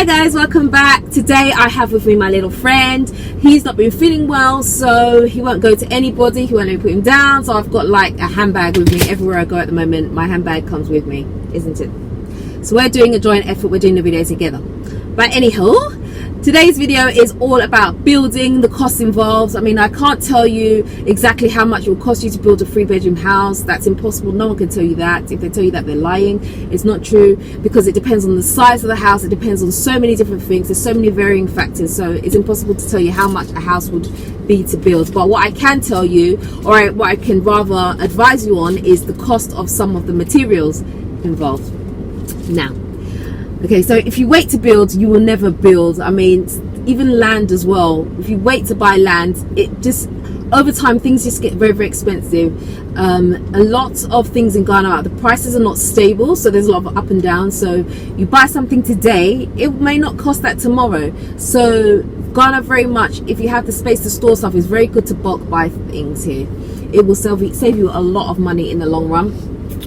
Hi guys, welcome back. Today I have with me my little friend. He's not been feeling well, so he won't go to anybody. He won't let me put him down, so I've got like a handbag with me everywhere I go at the moment. My handbag comes with me, isn't it? So we're doing a joint effort. We're doing the video together. But anyhow, today's video is all about building, the costs involved. I mean, I can't tell you exactly how much it will cost you to build a 3-bedroom house. That's impossible. No one can tell you that. If they tell you that, they're lying. It's not true, because it depends on the size of the house. It depends on so many different things. There's so many varying factors, so it's impossible to tell you how much a house would be to build. But what I can tell you, or what I can rather advise you on, is the cost of some of the materials involved. Now, okay, so if you wait to build, you will never build. I mean, even land as well. If you wait to buy land, it just, over time, things just get very, very expensive. A lot of things in Ghana, the prices are not stable, so there's a lot of up and down. So you buy something today, it may not cost that tomorrow. So Ghana, very much, if you have the space to store stuff, it's very good to bulk buy things here. It will save you a lot of money in the long run.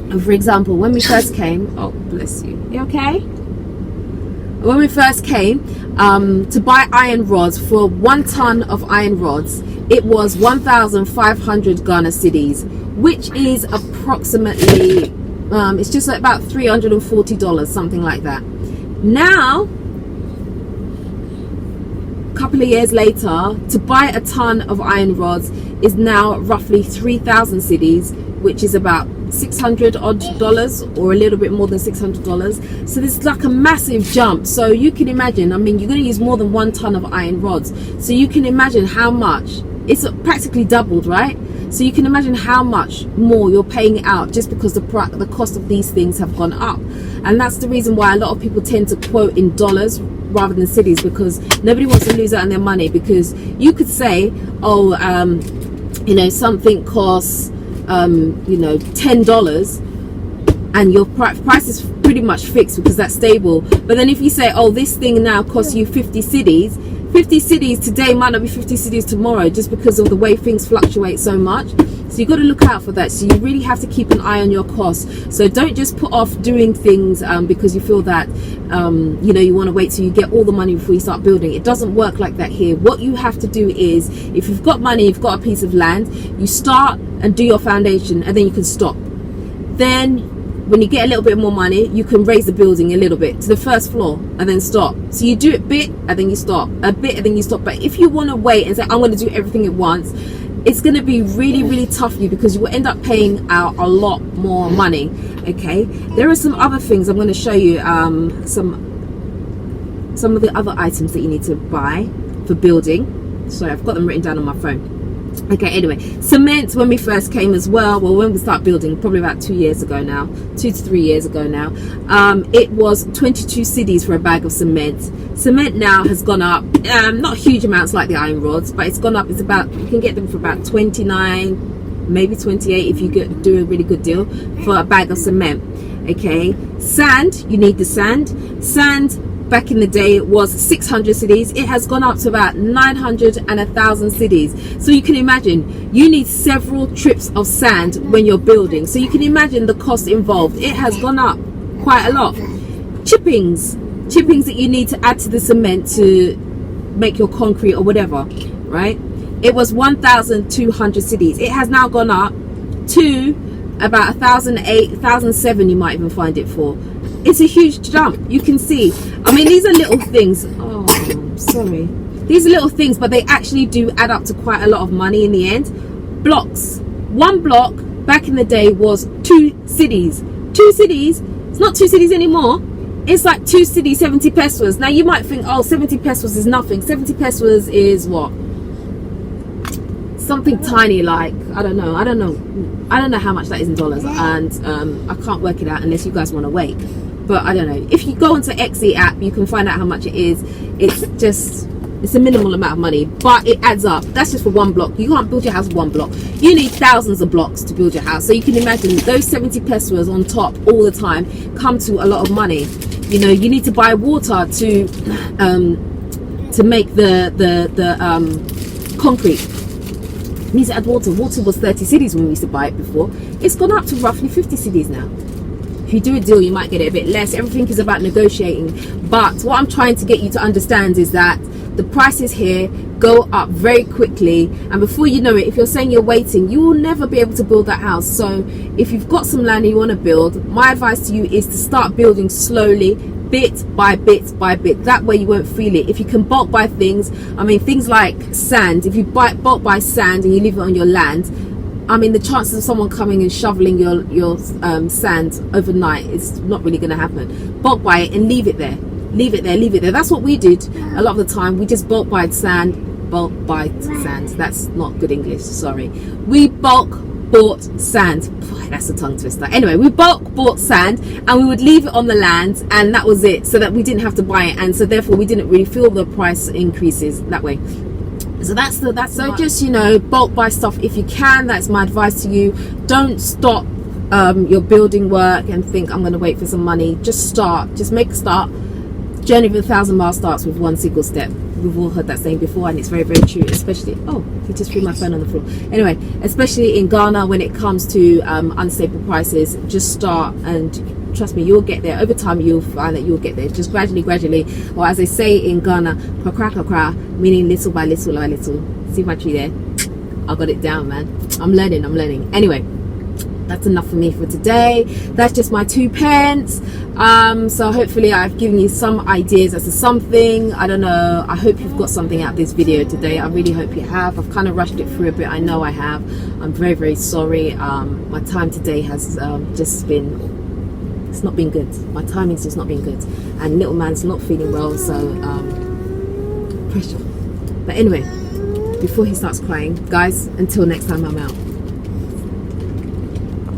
And for example, when we first came, oh bless you, you okay? When we first came to buy iron rods, for 1 ton of iron rods, it was 1,500 Ghana cedis, which is approximately it's just like about $340, something like that. Now, a couple of years later, to buy a ton of iron rods is now roughly 3,000 cedis, which is about $600 odd, or a little bit more than $600. So this is like a massive jump. So you can imagine, I mean, you're going to use more than 1 ton of iron rods, so you can imagine how much it's practically doubled, right? So you can imagine how much more you're paying out just because the cost of these things have gone up. And that's the reason why a lot of people tend to quote in dollars rather than cedis, because nobody wants to lose out on their money. Because you could say, oh, you know, something costs you know, $10, and your price is pretty much fixed because that's stable. But then if you say, oh, this thing now costs you 50 cedis, 50 cedis today might not be 50 cedis tomorrow, just because of the way things fluctuate so much. So you've got to look out for that. So you really have to keep an eye on your costs. So don't just put off doing things because you feel that you know, you want to wait till you get all the money before you start building. It doesn't work like that here. What you have to do is, if you've got money, you've got a piece of land, you start and do your foundation, and then you can stop. Then when you get a little bit more money, you can raise the building a little bit to the first floor and then stop. So you do it bit and then you stop, a bit and then you stop. But if you want to wait and say, I'm going to do everything at once, it's going to be really, really tough for you, because you will end up paying out a lot more money. Okay, there are some other things I'm going to show you, some of the other items that you need to buy for building. Sorry, I've got them written down on my phone. Okay, anyway, cement, when we first came as well, when we start building, probably about 2 years ago now, 2 to 3 years ago now, it was 22 cedis for a bag of cement. Cement now has gone up, not huge amounts like the iron rods, but it's gone up. It's about, you can get them for about 29, maybe 28 if you do a really good deal for a bag of cement. Okay, sand, you need the sand back in the day it was 600 cedis. It has gone up to about 900 and 1,000 cedis. So you can imagine, you need several trips of sand when you're building. So you can imagine the cost involved. It has gone up quite a lot. Chippings that you need to add to the cement to make your concrete or whatever, right? It was 1,200 cedis. It has now gone up to about 1,008, 1,007 you might even find it for. It's a huge jump. You can see, I mean, these are little things. Oh, sorry. These are little things, but they actually do add up to quite a lot of money in the end. Blocks. 1 block back in the day was 2 cedis. 2 cedis. It's not 2 cedis anymore. It's like 2 cedis, 70 pesos. Now you might think, oh, 70 pesos is nothing. 70 pesos is what? Something tiny, like, I don't know how much that is in dollars, and I can't work it out unless you guys want to wait. But I don't know. If you go onto Xe app, you can find out how much it is. It's a minimal amount of money, but it adds up. That's just for 1 block. You can't build your house with 1 block. You need thousands of blocks to build your house. So you can imagine those 70 pesos on top all the time come to a lot of money. You know, you need to buy water to make the concrete. You need to add water. Water was 30 cedis when we used to buy it before. It's gone up to roughly 50 cedis now. if you do a deal, you might get it a bit less. Everything is about negotiating. But what I'm trying to get you to understand is that the prices here go up very quickly, and before you know it, if you're saying you're waiting, you will never be able to build that house. So if you've got some land and you want to build, my advice to you is to start building slowly, bit by bit by bit. That way you won't feel it. If you can bulk buy things, I mean things like sand, if you bulk buy sand and you leave it on your land, I mean the chances of someone coming and shoveling your sand overnight is not really going to happen. Bulk buy it and leave it there. Leave it there. That's what we did a lot of the time. We just bulk buy sand. That's not good English, sorry. We bulk bought sand. Boy, that's a tongue twister. Anyway, we bulk bought sand and we would leave it on the land, and that was it, so that we didn't have to buy it, and so therefore we didn't really feel the price increases that way. So that's so just, you know, bulk buy stuff if you can. That's my advice to you. Don't stop your building work and think I'm going to wait for some money. Just start. Just make a start. Journey of 1,000 miles starts with one single step. We've all heard that saying before, and it's very, very true. Especially, oh, he just threw my phone on the floor. Anyway, especially in Ghana, when it comes to unstable prices, just start, and trust me, you'll get there. Over time, you'll find that you'll get there. Just gradually, or as they say in Ghana, kakra, meaning little by little by little. See my tree there? I got it down, man. I'm learning. Anyway, that's enough for me for today. That's just my 2 pence. So hopefully I've given you some ideas as to something. I don't know, I hope you've got something out of this video today. I really hope you have. I've kind of rushed it through a bit, I know I have. I'm very, very sorry. My time today has just been, it's not been good. My timing's just not been good, and little man's not feeling well, so pressure. But anyway, before he starts crying, guys, until next time, I'm out.